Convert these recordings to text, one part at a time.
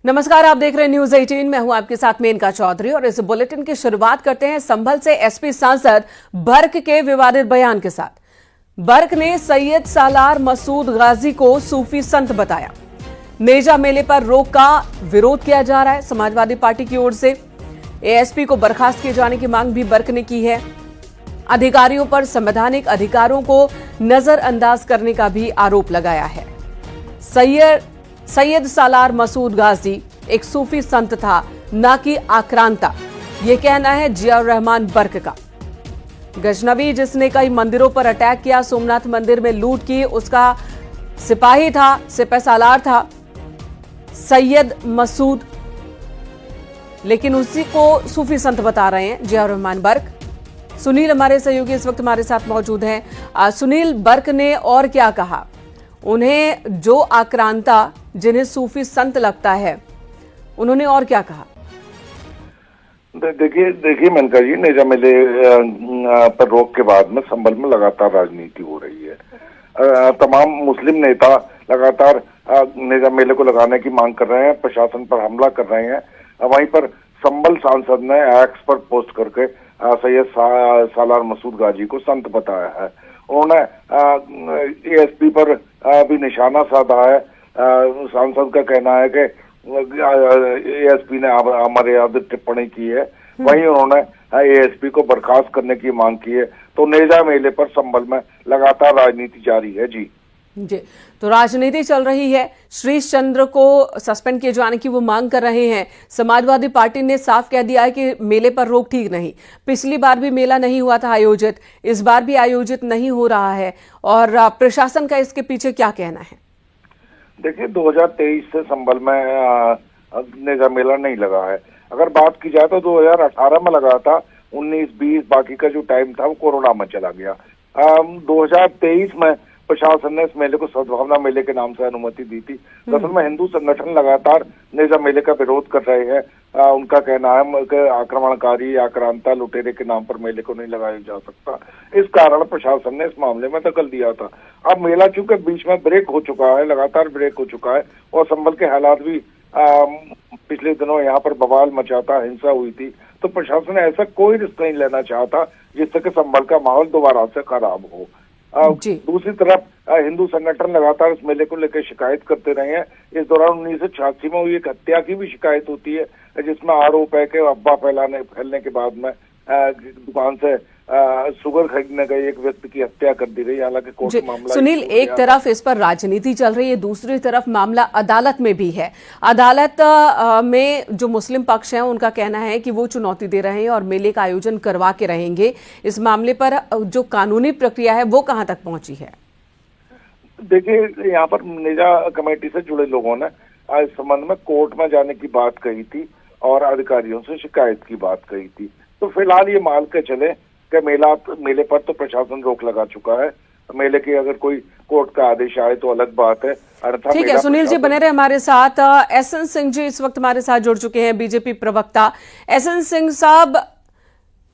नमस्कार, आप देख रहे हैं न्यूज 18। मैं हूं आपके साथ मेनका चौधरी और इस बुलेटिन की शुरुआत करते हैं संभल से एसपी सांसद बर्क के विवादित बयान के साथ। बर्क ने सैयद सालार मसूद गाजी को सूफी संत बताया। नेजा मेले पर रोक का विरोध किया जा रहा है समाजवादी पार्टी की ओर से। एएसपी को बर्खास्त किए जाने की मांग भी बर्क ने की है। अधिकारियों पर संवैधानिक अधिकारों को नजरअंदाज करने का भी आरोप लगाया है। सैयद सालार मसूद गाजी एक सूफी संत था, न कि आक्रांता, ये कहना है जियाउर रहमान बर्क का। गजनवी जिसने कई मंदिरों पर अटैक किया, सोमनाथ मंदिर में लूट की, उसका सिपाही था, सिपह सालार था सैयद मसूद, लेकिन उसी को सूफी संत बता रहे हैं जियाउर रहमान बर्क। सुनील हमारे सहयोगी इस वक्त हमारे साथ मौजूद हैं। सुनील, बर्क ने और क्या कहा? उन्हें जो आक्रांता जिन्हें सूफी संत लगता है, उन्होंने और क्या कहा? देखिए मेनका जी, नेजा मेले पर रोक के बाद में संभल में लगातार राजनीति हो रही है। तमाम मुस्लिम नेता लगातार नेजा मेले को लगाने की मांग कर रहे हैं, प्रशासन पर हमला कर रहे हैं। वहीं पर संभल सांसद ने एक्स पर पोस्ट करके सैयद सालार मसूद गाजी को संत बताया है। उन्होंने एएसपी पर भी निशाना साधा है। सांसद का कहना है कि एएसपी ने अमर्यादित टिप्पणी की है। वहीं उन्होंने एएसपी को बर्खास्त करने की मांग की है। तो नेजा मेले पर संभल में लगातार राजनीति जारी है। जी, तो राजनीति चल रही है। श्रीश चंद्र को सस्पेंड किए जाने की वो मांग कर रहे हैं। समाजवादी पार्टी ने साफ कह दिया है कि मेले पर रोक ठीक नहीं। पिछली बार भी मेला नहीं हुआ था आयोजित, इस बार भी आयोजित नहीं हो रहा है। और प्रशासन का इसके पीछे क्या कहना है? देखिए, 2023 से संभल में नेजा मेला नहीं लगा है। अगर बात की जाए तो 2018 में लगा था, 19-20 बाकी का जो टाइम था वो कोरोना में चला गया। 2023 में प्रशासन ने इस मेले को सद्भावना मेले के नाम से अनुमति दी थी। असल में हिंदू संगठन लगातार नेजा मेले का विरोध कर रहे हैं। उनका कहना है कि आक्रमणकारी, आक्रांता, लुटेरे के नाम पर मेले को नहीं लगाया जा सकता। इस कारण प्रशासन ने इस मामले में दखल दिया था। अब मेला चूंकि बीच में ब्रेक हो चुका है, लगातार ब्रेक हो चुका है, और संभल के हालात भी पिछले दिनों यहाँ पर बवाल मचाता, हिंसा हुई थी, तो प्रशासन ऐसा कोई रिस्क नहीं लेना चाहता जिससे कि संभल का माहौल दोबारा से खराब हो। दूसरी तरफ हिंदू संगठन लगातार इस मेले को लेकर शिकायत करते रहे हैं। इस दौरान 1986 में हुई एक हत्या की भी शिकायत होती है, जिसमें आरोप है कि अफवाह फैलने के बाद में दुकान से शुगर खरीदने गए एक व्यक्ति की हत्या कर दी गई। हालांकि कोर्ट मामला सुनील, एक तरफ इस पर राजनीति चल रही है, दूसरी तरफ मामला अदालत में भी है। अदालत में जो मुस्लिम पक्ष है उनका कहना है कि वो चुनौती दे रहे हैं और मेले का आयोजन करवा के रहेंगे। इस मामले पर जो कानूनी प्रक्रिया है वो कहां तक पहुंची है? देखिए, यहाँ पर नेजा कमेटी से जुड़े लोगों ने इस संबंध में कोर्ट में जाने की बात कही थी और अधिकारियों से शिकायत की बात कही थी। तो फिलहाल ये मान के चले कि मेले पर तो प्रशासन रोक लगा चुका है। मेले के अगर कोई कोर्ट का आदेश आए तो अलग बात है। ठीक है, सुनील जी बने रहे हमारे साथ। एसएन सिंह जी इस वक्त हमारे साथ जुड़ चुके हैं, बीजेपी प्रवक्ता। एसएन सिंह साहब,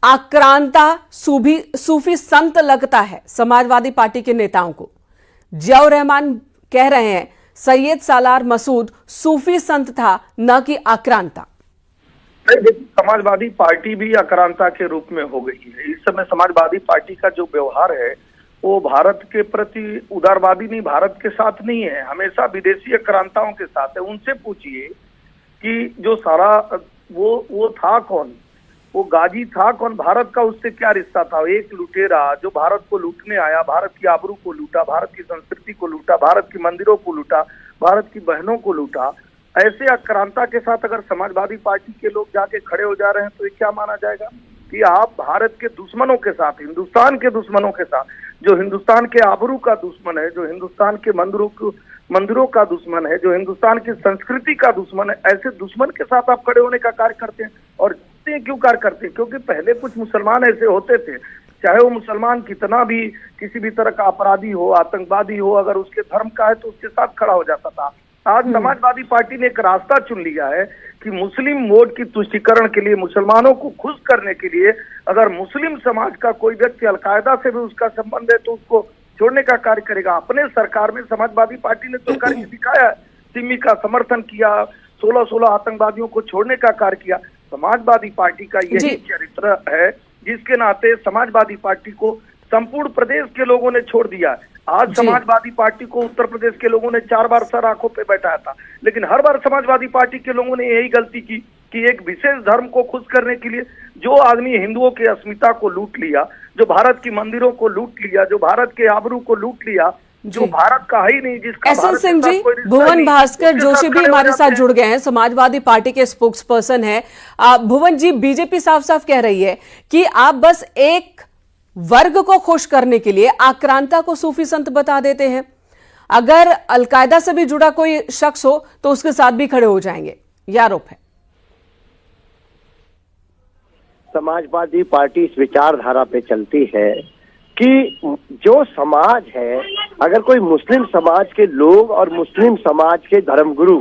आक्रांता सूफी संत लगता है समाजवादी पार्टी के नेताओं को। जियाउर रहमान कह रहे हैं सैयद सालार मसूद सूफी संत था, न कि आक्रांता। समाजवादी पार्टी भी आक्रांता के रूप में हो गई है। इस समय समाजवादी पार्टी का जो व्यवहार है वो भारत के प्रति उदारवादी नहीं, भारत के साथ नहीं है, हमेशा विदेशी आक्रांताओं के साथ है। उनसे पूछिए कि जो सारा वो था कौन, वो गाजी था कौन, भारत का उससे क्या रिश्ता था? एक लुटेरा जो भारत को लूटने आया, भारत की आबरू को लूटा, भारत की संस्कृति को लूटा, भारत की मंदिरों को लूटा, भारत की बहनों को लूटा। ऐसे आक्रांता के साथ अगर समाजवादी पार्टी के लोग जाके खड़े हो जा रहे हैं तो ये क्या माना जाएगा कि आप भारत के दुश्मनों के साथ, हिंदुस्तान के दुश्मनों के साथ, जो हिंदुस्तान के आबरू का दुश्मन है, जो हिंदुस्तान के मंदिरों का दुश्मन है, जो हिंदुस्तान की संस्कृति का दुश्मन है, ऐसे दुश्मन के साथ आप खड़े होने का कार्य करते हैं। और क्यों कार्य करते हैं? क्योंकि पहले कुछ मुसलमान ऐसे होते थे, चाहे वो मुसलमान कितना भी किसी भी तरह का अपराधी हो, आतंकवादी हो, अगर उसके धर्म का है तो उसके साथ खड़ा हो जाता था। आज समाजवादी पार्टी ने एक रास्ता चुन लिया है कि मुस्लिम वोट की तुष्टीकरण के लिए, मुसलमानों को खुश करने के लिए, अगर मुस्लिम समाज का कोई व्यक्ति अलकायदा से भी उसका संबंध है तो उसको छोड़ने का कार्य करेगा। अपने सरकार में समाजवादी पार्टी ने तो कार्य दिखाया है, सिमी का समर्थन किया, 16 आतंकवादियों को छोड़ने का कार्य किया। समाजवादी पार्टी का यही चरित्र है, जिसके नाते समाजवादी पार्टी को संपूर्ण प्रदेश के लोगों ने छोड़ दिया। आज समाजवादी पार्टी को उत्तर प्रदेश के लोगों ने 4 बार सर आंखों पे बैठाया था, लेकिन हर बार समाजवादी पार्टी के लोगों ने यही गलती की कि एक विशेष धर्म को खुश करने के लिए जो आदमी हिंदुओं की अस्मिता को लूट लिया, जो भारत की मंदिरों को लूट लिया, जो भारत के आबरू को लूट लिया, जो भारत का ही नहीं, जिसका एसएन सिंह जी, भुवन भास्कर जोशी भी हमारे साथ जुड़ गए हैं, समाजवादी पार्टी के स्पोक्स पर्सन है। भुवन जी, बीजेपी साफ साफ कह रही है कि आप बस एक वर्ग को खुश करने के लिए आक्रांता को सूफी संत बता देते हैं, अगर अलकायदा से भी जुड़ा कोई शख्स हो तो उसके साथ भी खड़े हो जाएंगे, यह आरोप है। समाजवादी पार्टी इस विचारधारा पे चलती है कि जो समाज है, अगर कोई मुस्लिम समाज के लोग और मुस्लिम समाज के धर्मगुरु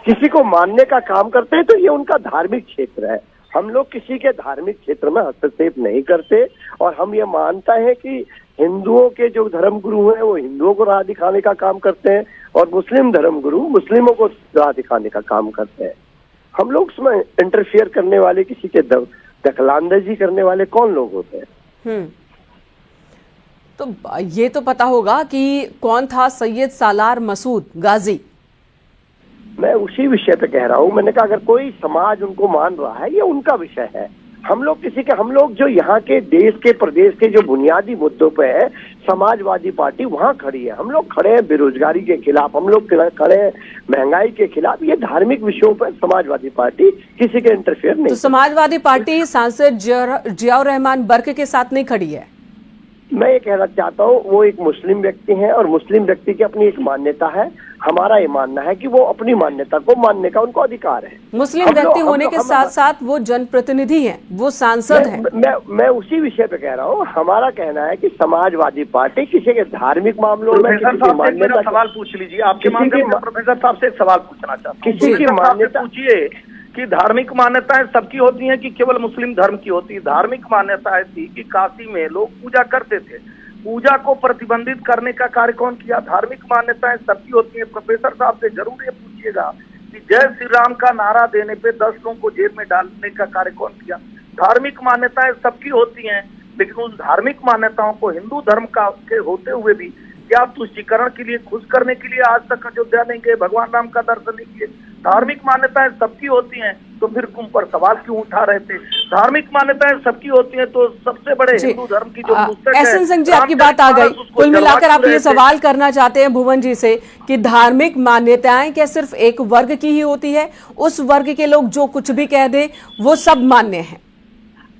किसी को मानने का काम करते हैं तो ये उनका धार्मिक क्षेत्र है। हम लोग किसी के धार्मिक क्षेत्र में हस्तक्षेप नहीं करते और हम ये मानते हैं कि हिंदुओं के जो धर्मगुरु हैं वो हिंदुओं को राह दिखाने का काम करते हैं और मुस्लिम धर्मगुरु मुस्लिमों को राह दिखाने का काम करते हैं। हम लोग उसमें इंटरफियर करने वाले, किसी के दखलांदाजी करने वाले कौन लोग होते हैं? तो ये तो पता होगा कि कौन था सैयद सालार मसूद गाजी। मैं उसी विषय पे कह रहा हूँ। मैंने कहा अगर कोई समाज उनको मान रहा है ये उनका विषय है। हम लोग जो यहाँ के देश के प्रदेश के जो बुनियादी मुद्दों पे है, समाजवादी पार्टी वहाँ खड़ी है। हम लोग खड़े हैं बेरोजगारी के खिलाफ, हम लोग खड़े हैं महंगाई के खिलाफ। ये धार्मिक विषयों पर समाजवादी पार्टी किसी के इंटरफेयर नहीं। तो समाजवादी पार्टी सांसद जियाउर रहमान बर्क के साथ नहीं खड़ी है? मैं ये कहना चाहता हूँ, वो एक मुस्लिम व्यक्ति हैं और मुस्लिम व्यक्ति की अपनी एक मान्यता है। हमारा ये मानना है कि वो अपनी मान्यता को मानने का उनको अधिकार है। मुस्लिम व्यक्ति होने के साथ साथ वो जनप्रतिनिधि हैं, वो सांसद हैं। मैं उसी विषय पे कह रहा हूँ। हमारा कहना है कि समाजवादी पार्टी किसी के धार्मिक मामलों में मान्यता सवाल पूछ लीजिए। आपके माध्यम से प्रोफेसर साहब से एक सवाल पूछना चाहता हूँ। किसी की मान्यता पूछिए कि धार्मिक मान्यताएं सबकी होती हैं कि केवल मुस्लिम धर्म की होती है? धार्मिक मान्यताएं थी कि काशी में लोग पूजा करते थे, पूजा को प्रतिबंधित करने का कार्य कौन किया? धार्मिक मान्यताएं सबकी होती हैं। प्रोफेसर साहब से जरूर ये पूछिएगा कि जय श्री राम का नारा देने पे 10 लोगों को जेल में डालने का कार्य कौन किया? धार्मिक मान्यताएं सबकी होती हैं, लेकिन उस धार्मिक मान्यताओं को हिंदू धर्म का के होते हुए भी क्या तुष्टीकरण के लिए, खुश करने के लिए आज तक अयोध्या नहीं गए, भगवान राम का दर्शन नहीं किए? धार्मिक मान्यताएं सबकी होती हैं तो फिर तुम पर सवाल क्यों उठा रहे थे? धार्मिक मान्यताएं सबकी होती हैं तो सबसे बड़े हिंदू धर्म की जो पुस्तक है, एसएन सिंह जी, आपकी बात आ गई। कुल मिलाकर आप ये सवाल करना चाहते हैं भुवन जी से कि धार्मिक मान्यताएं क्या सिर्फ एक वर्ग की ही होती है? उस वर्ग के लोग जो कुछ भी कह दे वो सब मान्य है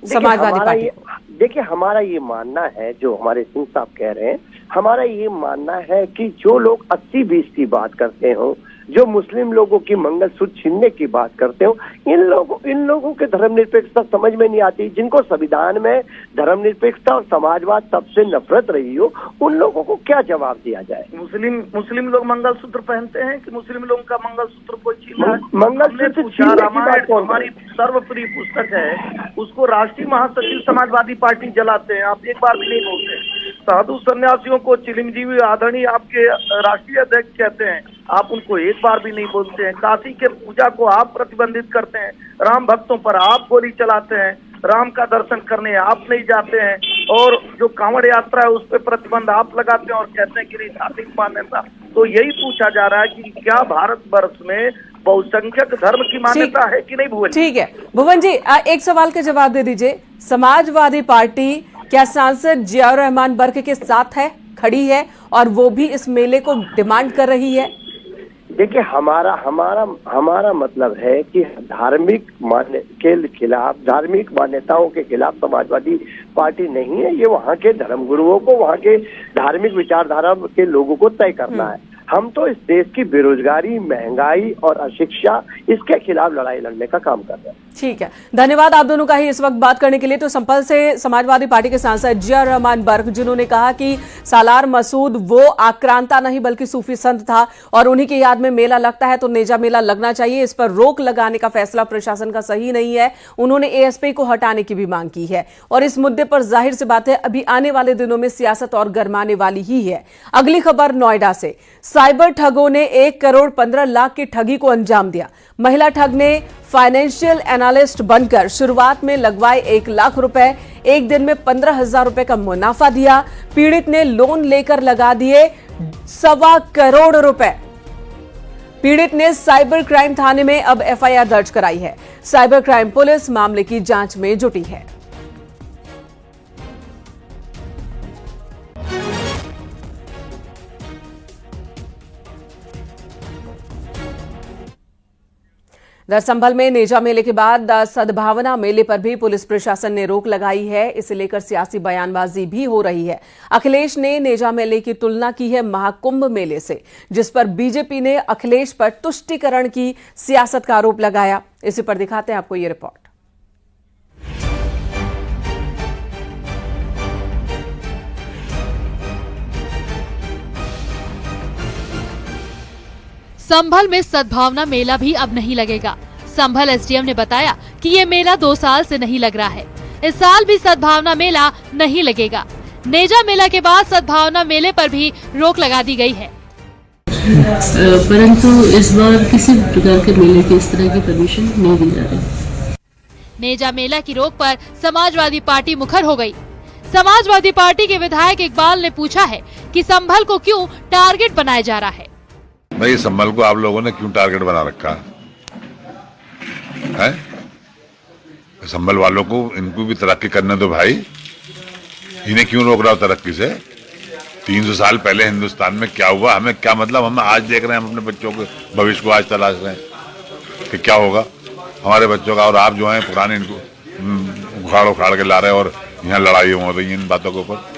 समाजवादी पार्टी? देखिए, हमारा ये मानना है, जो हमारे सिंह साहब कह रहे हैं, हमारा ये मानना है कि जो लोग 80-20 की बात करते हो, जो मुस्लिम लोगों की मंगलसूत्र छीनने की बात करते हो, इन लोगों के धर्मनिरपेक्षता समझ में नहीं आती। जिनको संविधान में धर्मनिरपेक्षता और समाजवाद सबसे नफरत रही हो, उन लोगों को क्या जवाब दिया जाए? मुस्लिम लोग मंगलसूत्र पहनते हैं कि मुस्लिम लोगों का मंगलसूत्र कोई छीन रहा है? मंगलसूत्र रामायण हमारी सर्वप्रिय पुस्तक है, उसको राष्ट्रीय महासचिव समाजवादी पार्टी जलाते हैं, आप एक बार भी नहीं बोलते। साधु सन्यासियों को चिरंजीवी आदरणीय आपके राष्ट्रीय अध्यक्ष कहते हैं, आप उनको एक बार भी नहीं बोलते हैं। काशी के पूजा को आप प्रतिबंधित करते हैं, राम भक्तों पर आप गोली चलाते हैं, राम का दर्शन करने आप नहीं जाते हैं, और जो कांवड़ यात्रा है उस पर प्रतिबंध आप लगाते हैं और कहते हैं कि नहीं धार्मिक मान्यता। तो यही पूछा जा रहा है कि क्या भारत वर्ष में बहुसंख्यक धर्म की मान्यता है कि नहीं? भुवन, ठीक है भुवन जी, एक सवाल का जवाब दे दीजिए। समाजवादी पार्टी क्या सांसद जियाउर रहमान बर्क के साथ है, खड़ी है, और वो भी इस मेले को डिमांड कर रही है? देखिए, हमारा मतलब है कि धार्मिक मान्यताओं के खिलाफ समाजवादी पार्टी नहीं है। ये वहाँ के धर्मगुरुओं को, वहाँ के धार्मिक विचारधारा के लोगों को तय करना है। हम तो इस देश की बेरोजगारी, महंगाई और अशिक्षा, इसके खिलाफ लड़ाई लड़ने का काम कर रहे हैं। ठीक है, धन्यवाद आप दोनों का ही इस वक्त बात करने के लिए। तो संपल से समाजवादी पार्टी के सांसद जियाउर रहमान बर्क, जिन्होंने कहा कि सालार मसूद वो आक्रांता नहीं बल्कि सूफी संत था और उन्हीं की याद में मेला लगता है तो नेजा मेला लगना चाहिए, इस पर रोक लगाने का फैसला प्रशासन का सही नहीं है। उन्होंने एएसपी को हटाने की भी मांग की है और इस मुद्दे पर जाहिर सी बात है अभी आने वाले दिनों में सियासत और गरमाने वाली ही है। अगली खबर नोएडा से। साइबर ठगों ने 1 करोड़ 15 लाख की ठगी को अंजाम दिया। महिला ठग ने फाइनेंशियल एनालिस्ट बनकर शुरुआत में लगवाए 1 लाख रुपए, एक दिन में 15,000 रुपए का मुनाफा दिया। पीड़ित ने लोन लेकर लगा दिए 1.25 करोड़ रुपए। पीड़ित ने साइबर क्राइम थाने में अब एफआईआर दर्ज कराई है। साइबर क्राइम पुलिस मामले की जांच में जुटी है। संभल में नेजा मेले के बाद सद्भावना मेले पर भी पुलिस प्रशासन ने रोक लगाई है। इसे लेकर सियासी बयानबाजी भी हो रही है। अखिलेश ने नेजा मेले की तुलना की है महाकुंभ मेले से, जिस पर बीजेपी ने अखिलेश पर तुष्टीकरण की सियासत का आरोप लगाया। इसी पर दिखाते हैं आपको ये रिपोर्ट। संभल में सद्भावना मेला भी अब नहीं लगेगा। संभल एसडीएम ने बताया कि ये मेला 2 साल से नहीं लग रहा है। इस साल भी सद्भावना मेला नहीं लगेगा। नेजा मेला के बाद सद्भावना मेले पर भी रोक लगा दी गई है। परंतु इस बार किसी प्रकार के मेले की इस तरह की परमिशन नहीं दी जा रही। नेजा मेला की रोक पर समाजवादी पार्टी मुखर हो गई। समाजवादी पार्टी के विधायक इकबाल ने पूछा है कि संभल को क्यों टारगेट बनाया जा रहा है। भाई संभल को आप लोगों ने क्यों टारगेट बना रखा है? संभल वालों को इनको भी तरक्की करने दो भाई। इन्हें क्यों रोक रहा हो तरक्की से? 300 साल पहले हिंदुस्तान में क्या हुआ, हमें क्या मतलब? हम आज देख रहे हैं, हम अपने बच्चों के भविष्य को आज तलाश रहे हैं कि क्या होगा हमारे बच्चों का। और आप जो हैं पुराने इनको उखाड़ उखाड़ के ला रहे हैं और यहाँ लड़ाई हो रही है इन बातों के ऊपर।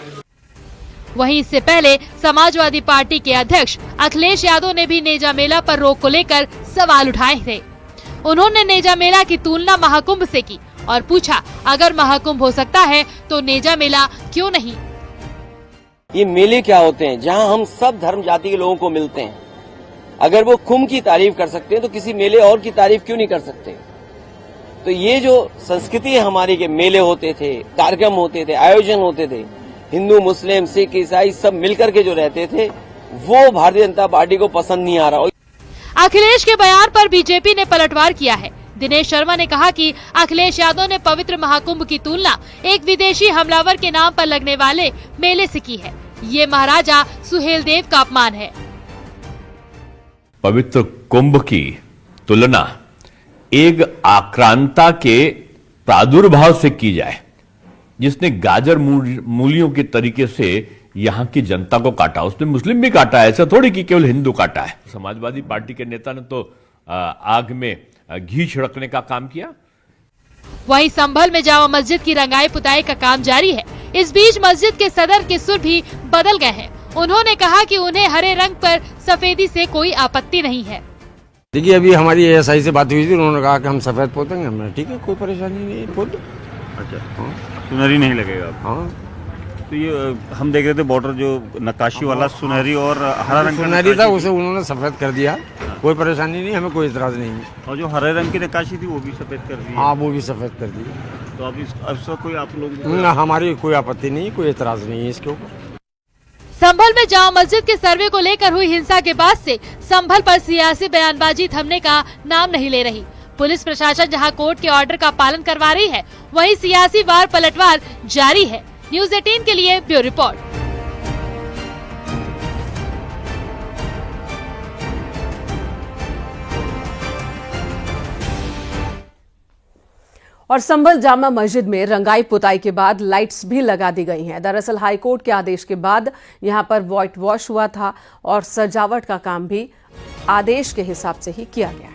वहीं इससे पहले समाजवादी पार्टी के अध्यक्ष अखिलेश यादव ने भी नेजा मेला पर रोक को लेकर सवाल उठाए थे। उन्होंने नेजा मेला की तुलना महाकुंभ से की और पूछा, अगर महाकुंभ हो सकता है तो नेजा मेला क्यों नहीं? ये मेले क्या होते हैं जहां हम सब धर्म जाति के लोगों को मिलते हैं। अगर वो कुंभ की तारीफ कर सकते हैं तो किसी मेले और की तारीफ क्यों नहीं कर सकते? तो ये जो संस्कृति है हमारी के मेले होते थे, कार्यक्रम होते थे, आयोजन होते थे, हिंदू मुस्लिम सिख ईसाई सब मिलकर के जो रहते थे, वो भारतीय जनता पार्टी को पसंद नहीं आ रहा। अखिलेश के बयान पर बीजेपी ने पलटवार किया है। दिनेश शर्मा ने कहा कि अखिलेश यादव ने पवित्र महाकुंभ की तुलना एक विदेशी हमलावर के नाम पर लगने वाले मेले से की है। ये महाराजा सुहेलदेव का अपमान है। पवित्र कुंभ की तुलना एक आक्रांता के प्रादुर्भाव से की जाए, जिसने गाजर मूलियों के तरीके से यहां की जनता को काटा। उसने मुस्लिम भी काटा है, ऐसा थोड़ी कि केवल हिंदू काटा है। समाजवादी पार्टी के नेता ने तो आग में घी छिड़कने का काम किया। वहीं संभल में जामा मस्जिद की रंगाई पुताई का काम जारी है। इस बीच मस्जिद के सदर के सुर भी बदल गए हैं। उन्होंने कहा कि उन्हें हरे रंग पर सफेदी से कोई आपत्ति नहीं है। देखिए, अभी हमारी एएसआई से बात हुई थी, उन्होंने कहा कि हम सफेद पोतेंगे। हमने ठीक है, कोई परेशानी नहीं, पोत। अच्छा, सुनहरी नहीं लगेगा? हाँ। तो ये हम देख रहे थे बॉर्डर जो नक्काशी वाला सुनहरी और हरा रंग सुनहरी था, उसे उन्होंने सफेद कर दिया। कोई परेशानी नहीं, हमें कोई इतराज नहीं है। और जो हरे रंग की नक्काशी थी वो भी सफेद कर दी? हाँ, वो भी सफेद कर दी। तो अब इस वक्त कोई आप लोग? हमारी कोई आपत्ति नहीं, कोई इतराज नहीं है इसके ऊपर। संभल में जामा मस्जिद के सर्वे को लेकर हुई हिंसा के बाद से संभल पर सियासी बयानबाजी थमने का नाम नहीं ले रही। पुलिस प्रशासन जहां कोर्ट के ऑर्डर का पालन करवा रही है, वहीं सियासी वार पलटवार जारी है। न्यूज़ 18 के लिए ब्यूरो रिपोर्ट। और संभल जामा मस्जिद में रंगाई पुताई के बाद लाइट्स भी लगा दी गई हैं। दरअसल हाईकोर्ट के आदेश के बाद यहां पर व्हाइट वॉश हुआ था और सजावट का काम भी आदेश के हिसाब से ही किया गया है।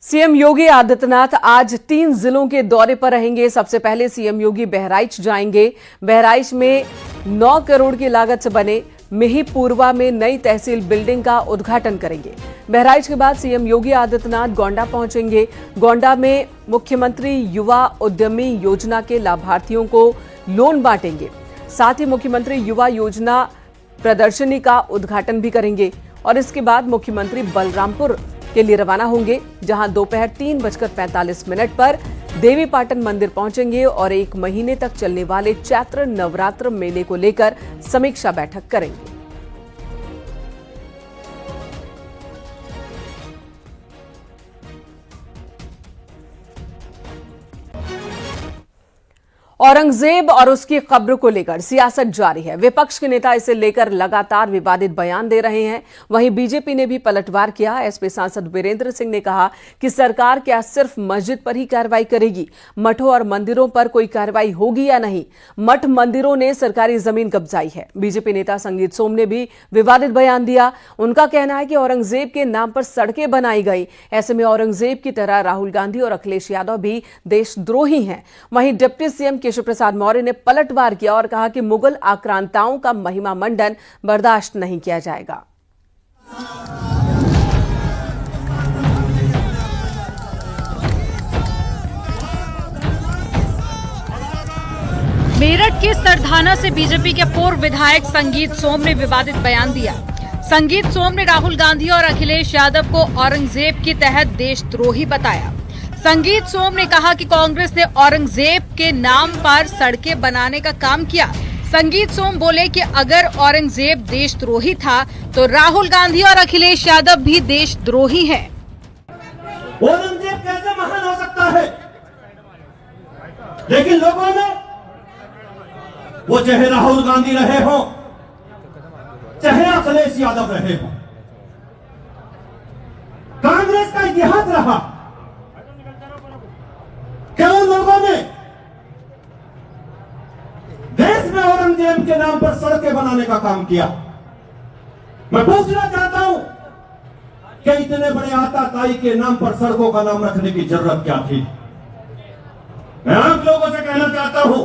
सीएम योगी आदित्यनाथ आज 3 जिलों के दौरे पर रहेंगे। सबसे पहले सीएम योगी बहराइच जाएंगे। बहराइच में 9 करोड़ की लागत से बने मिहीपुरवा में नई तहसील बिल्डिंग का उद्घाटन करेंगे। बहराइच के बाद सीएम योगी आदित्यनाथ गोंडा पहुंचेंगे। गोंडा में मुख्यमंत्री युवा उद्यमी योजना के लाभार्थियों को लोन बांटेंगे। साथ ही मुख्यमंत्री युवा योजना प्रदर्शनी का उद्घाटन भी करेंगे और इसके बाद मुख्यमंत्री बलरामपुर के लिए रवाना होंगे, जहां दोपहर 3:45 पर देवी पाटन मंदिर पहुंचेंगे और 1 महीने तक चलने वाले चैत्र नवरात्र मेले को लेकर समीक्षा बैठक करेंगे। औरंगजेब और उसकी कब्र को लेकर सियासत जारी है। विपक्ष के नेता इसे लेकर लगातार विवादित बयान दे रहे हैं। वहीं बीजेपी ने भी पलटवार किया। एसपी सांसद वीरेंद्र सिंह ने कहा कि सरकार क्या सिर्फ मस्जिद पर ही कार्रवाई करेगी, मठों और मंदिरों पर कोई कार्रवाई होगी या नहीं। मठ मंदिरों ने सरकारी जमीन कब्जाई है। बीजेपी नेता संगीत सोम ने भी विवादित बयान दिया। उनका कहना है कि औरंगजेब के नाम पर सड़कें बनाई गई, ऐसे में औरंगजेब की तरह राहुल गांधी और अखिलेश यादव भी देशद्रोही हैं। वहीं डिप्टी सीएम केशव प्रसाद मौर्य ने पलटवार किया और कहा कि मुगल आक्रांताओं का महिमा मंडन बर्दाश्त नहीं किया जाएगा। मेरठ के सरधाना से बीजेपी के पूर्व विधायक संगीत सोम ने विवादित बयान दिया। संगीत सोम ने राहुल गांधी और अखिलेश यादव को औरंगजेब के तहत देशद्रोही बताया। संगीत सोम ने कहा कि कांग्रेस ने औरंगजेब के नाम पर सड़कें बनाने का काम किया। संगीत सोम बोले कि अगर औरंगजेब देशद्रोही था तो राहुल गांधी और अखिलेश यादव भी देशद्रोही हैं। औरंगजेब कैसे महान हो सकता है, लेकिन लोगों ने वो चाहे राहुल गांधी रहे हो चाहे अखिलेश यादव रहे हो, कांग्रेस का इतिहास रहा क्या उन लोगों ने देश में औरंगजेब के नाम पर सड़कें बनाने का काम किया। मैं पूछना चाहता हूं कि इतने बड़े आताताई के नाम पर सड़कों का नाम रखने की जरूरत क्या थी। मैं आप लोगों से कहना चाहता हूं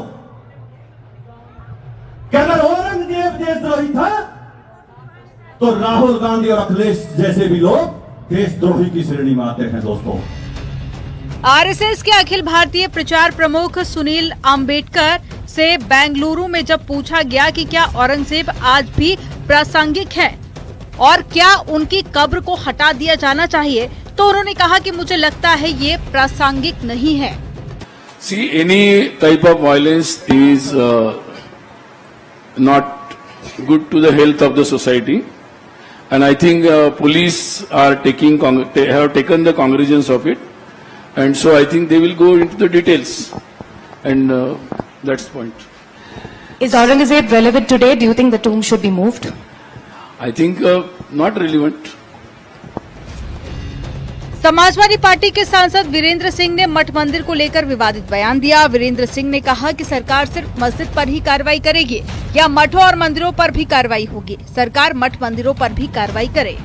कि अगर औरंगजेब देशद्रोही था तो राहुल गांधी और अखिलेश जैसे भी लोग देशद्रोही की श्रेणी में आते हैं। दोस्तों, आरएसएस के अखिल भारतीय प्रचार प्रमुख सुनील अंबेडकर से बेंगलुरु में जब पूछा गया कि क्या औरंगजेब आज भी प्रासंगिक है और क्या उनकी कब्र को हटा दिया जाना चाहिए, तो उन्होंने कहा कि मुझे लगता है ये प्रासंगिक नहीं है। See, any type of violence is not good to the health of the society, and I think police are have taken the cognizance of it. And so I think they will go into the details, and that's the point. Is Aurangzeb relevant today? Do you think the tomb should be moved? I think not relevant. Samajwadi party के सांसद वीरेंद्र सिंह ने मठ मंदिर को लेकर विवादित बयान दिया। वीरेंद्र सिंह ने कहा कि सरकार सिर्फ मस्जिद पर ही कार्रवाई करेगी या मठों और मंदिरों पर भी कार्रवाई होगी। सरकार मठ मंदिरों पर भी कार्रवाई करे।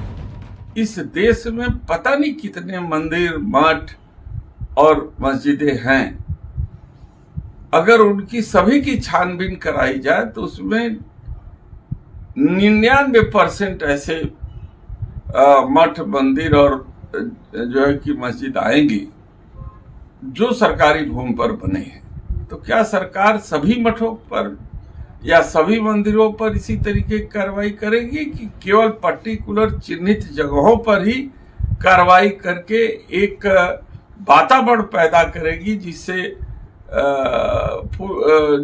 इस देश में पता नहीं कितने मंदिर, मठ और मस्जिदें हैं। अगर उनकी सभी की छानबीन कराई जाए तो उसमें 99% ऐसे मठ, मंदिर और जो है कि मस्जिद आएंगी जो सरकारी भूमि पर बने हैं। तो क्या सरकार सभी मठों पर या सभी मंदिरों पर इसी तरीके की कार्रवाई करेगी कि केवल पर्टिकुलर चिन्हित जगहों पर ही कार्रवाई करके एक वातावरण पैदा करेगी जिससे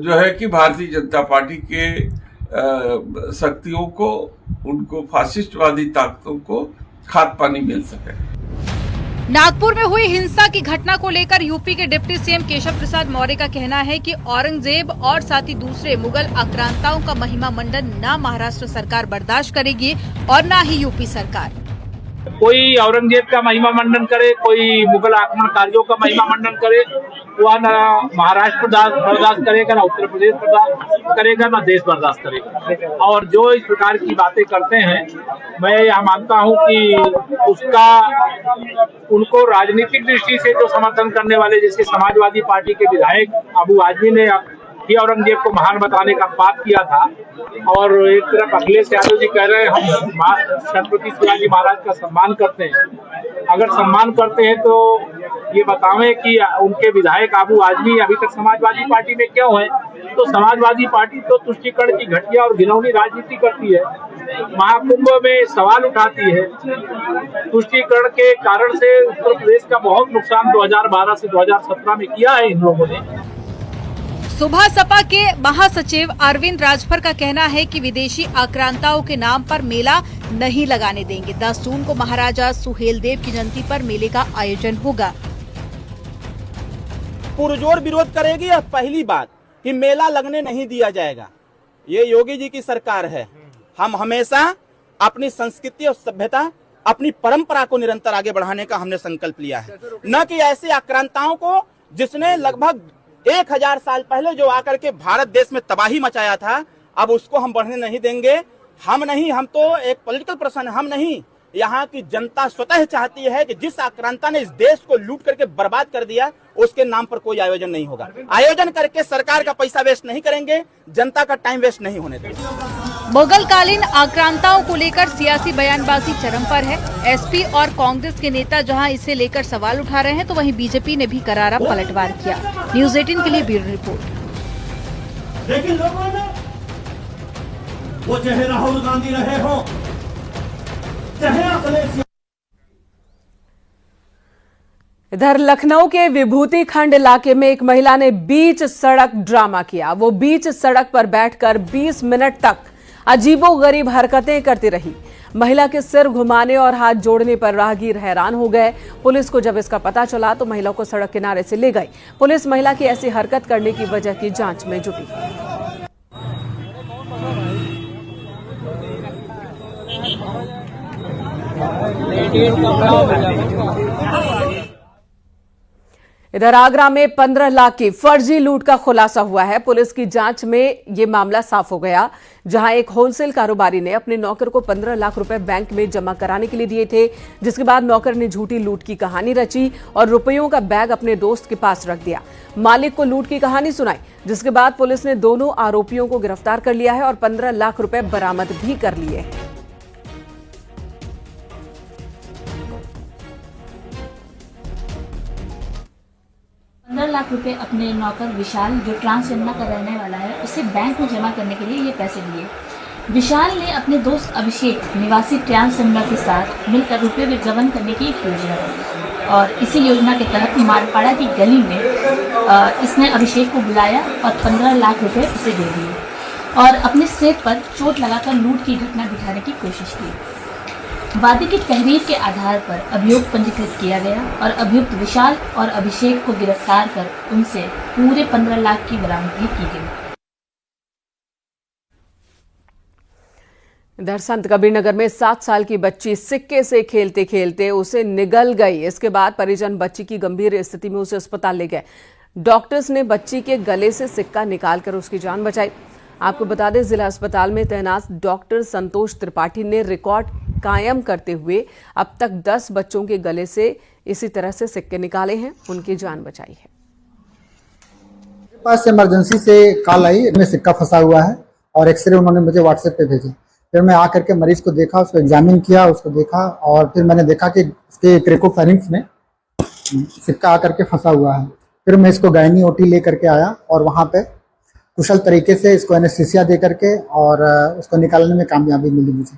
जो है कि भारतीय जनता पार्टी के शक्तियों को, उनको फासिस्टवादी ताकतों को खाद पानी मिल सके। नागपुर में हुई हिंसा की घटना को लेकर यूपी के डिप्टी सीएम केशव प्रसाद मौर्य का कहना है कि औरंगजेब और साथ ही दूसरे मुगल आक्रांताओं का महिमा मंडन न महाराष्ट्र सरकार बर्दाश्त करेगी और न ही यूपी सरकार। कोई औरंगजेब का महिमा मंडन करे, कोई मुगल आक्रमणकारियों का महिमा मंडन करे, वह न महाराष्ट्र बर्दाश्त करेगा, न उत्तर प्रदेश बर्दाश्त करेगा, न देश बर्दाश्त करेगा। और जो इस प्रकार की बातें करते हैं, मैं यह मानता हूं कि उसका उनको राजनीतिक दृष्टि से जो समर्थन करने वाले, जैसे समाजवादी पार्टी के विधायक अबू आजमी ने ही औरंगजेब को महान बताने का पाप किया था, और एक तरफ अखिलेश यादव जी कह रहे हैं हम छत्रपति शिवाजी महाराज का सम्मान करते हैं। अगर सम्मान करते हैं तो ये बतावें कि उनके विधायक आबू आजमी अभी तक समाजवादी पार्टी में क्यों है। तो समाजवादी पार्टी तो तुष्टिकरण की घटिया और घिनौनी राजनीति करती है, महाकुंभ में सवाल उठाती है। तुष्टिकरण के कारण से उत्तर प्रदेश का बहुत नुकसान 2012 से 2017 में किया है इन लोगों ने। सुबह सपा के महासचिव अरविंद राजभर का कहना है कि विदेशी आक्रांताओं के नाम पर मेला नहीं लगाने देंगे। 10 जून को महाराजा सुहेलदेव की जयंती पर मेले का आयोजन होगा। पुरजोर विरोध करेगी। और पहली बात कि मेला लगने नहीं दिया जाएगा। ये योगी जी की सरकार है। हम हमेशा अपनी संस्कृति और सभ्यता, अपनी परंपरा को निरंतर आगे बढ़ाने का हमने संकल्प लिया है, न कि ऐसे आक्रांताओं को जिसने लगभग 1000 साल पहले जो आकर के भारत देश में तबाही मचाया था, अब उसको हम बढ़ने नहीं देंगे। हम नहीं, हम तो एक पॉलिटिकल पर्सन, हम नहीं, यहाँ की जनता स्वतः चाहती है कि जिस आक्रांता ने इस देश को लूट करके बर्बाद कर दिया, उसके नाम पर कोई आयोजन नहीं होगा। आयोजन करके सरकार का पैसा वेस्ट नहीं करेंगे, जनता का टाइम वेस्ट नहीं होने देंगे। मुगलकालीन आक्रांताओं को लेकर सियासी बयानबाजी चरम पर है। एसपी और कांग्रेस के नेता जहां इसे लेकर सवाल उठा रहे हैं, तो वहीं बीजेपी ने भी करारा पलटवार किया। न्यूज़ 18 के लिए ब्यूरो रिपोर्ट। लेकिन लोगों ने वो चाहे राहुल गांधी रहे हो, चाहे अखिलेश। इधर लखनऊ के विभूति खंड इलाके में एक महिला ने बीच सड़क ड्रामा किया। वो बीच सड़क पर बैठकर 20 मिनट तक अजीबोगरीब हरकतें करती रही। महिला के सिर घुमाने और हाथ जोड़ने पर राहगीर हैरान हो गए। पुलिस को जब इसका पता चला तो महिला को सड़क किनारे से ले गई। पुलिस महिला की ऐसी हरकत करने की वजह की जांच में जुटी। इधर आगरा में 15 लाख की फर्जी लूट का खुलासा हुआ है। पुलिस की जांच में ये मामला साफ हो गया, जहां एक होलसेल कारोबारी ने अपने नौकर को 15 लाख रुपए बैंक में जमा कराने के लिए दिए थे, जिसके बाद नौकर ने झूठी लूट की कहानी रची और रुपयों का बैग अपने दोस्त के पास रख दिया। मालिक को लूट की कहानी सुनाई, जिसके बाद पुलिस ने दोनों आरोपियों को गिरफ्तार कर लिया है और 15 लाख रुपए बरामद भी कर लिए हैं। 15 लाख रुपए अपने नौकर विशाल, जो ट्रांसजमना का रहने वाला है, उसे बैंक में जमा करने के लिए ये पैसे दिए। विशाल ने अपने दोस्त अभिषेक निवासी ट्रांसजमना के साथ मिलकर रुपये विगबन करने की एक योजना बनाई और इसी योजना के तहत मारपाड़ा की गली में इसने अभिषेक को बुलाया और 15 लाख रुपए उसे दे दिए और अपने सिर पर चोट लगाकर लूट की घटना दिखाने की कोशिश की। वादी की तहरीर के आधार पर अभियोग पंजीकृत किया गया और अभियुक्त विशाल और अभिषेक को गिरफ्तार कर उनसे पूरे 15 लाख की बरामदगी की गई। इधर संत कबीरनगर में 7 साल की बच्ची सिक्के से खेलते खेलते उसे निगल गई। इसके बाद परिजन बच्ची की गंभीर स्थिति में उसे अस्पताल ले गए। डॉक्टर्स ने बच्ची के गले से सिक्का निकालकर उसकी जान बचाई। आपको बता दें, जिला अस्पताल में तैनात डॉक्टर संतोष त्रिपाठी ने रिकॉर्ड कायम करते हुए अब तक 10 बच्चों के गले से इसी तरह से सिक्के निकाले हैं, उनकी जान बचाई है। मेरे पास इमरजेंसी से कॉल आई, इसमें सिक्का फंसा हुआ है और एक्सरे उन्होंने मुझे व्हाट्सएप पे भेजे। फिर मैं आकर के मरीज को देखा, उसको एग्जामिन किया, उसको देखा और फिर मैंने देखा कि इसके क्रेकोफेरिंक्स में सिक्का आकर के फंसा हुआ है। फिर मैं इसको गायनी ओटी ले करके आया और वहाँ पे कुशल तरीके से इसको एनेस्थीसिया दे करके और उसको निकालने में कामयाबी मिली मुझे।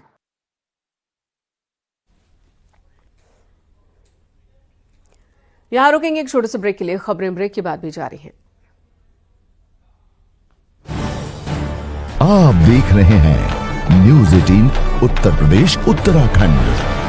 यहां रुकेंगे एक छोटे से ब्रेक के लिए। खबरें ब्रेक के बाद भी जारी हैं। आप देख रहे हैं न्यूज़ 18 उत्तर प्रदेश उत्तराखंड।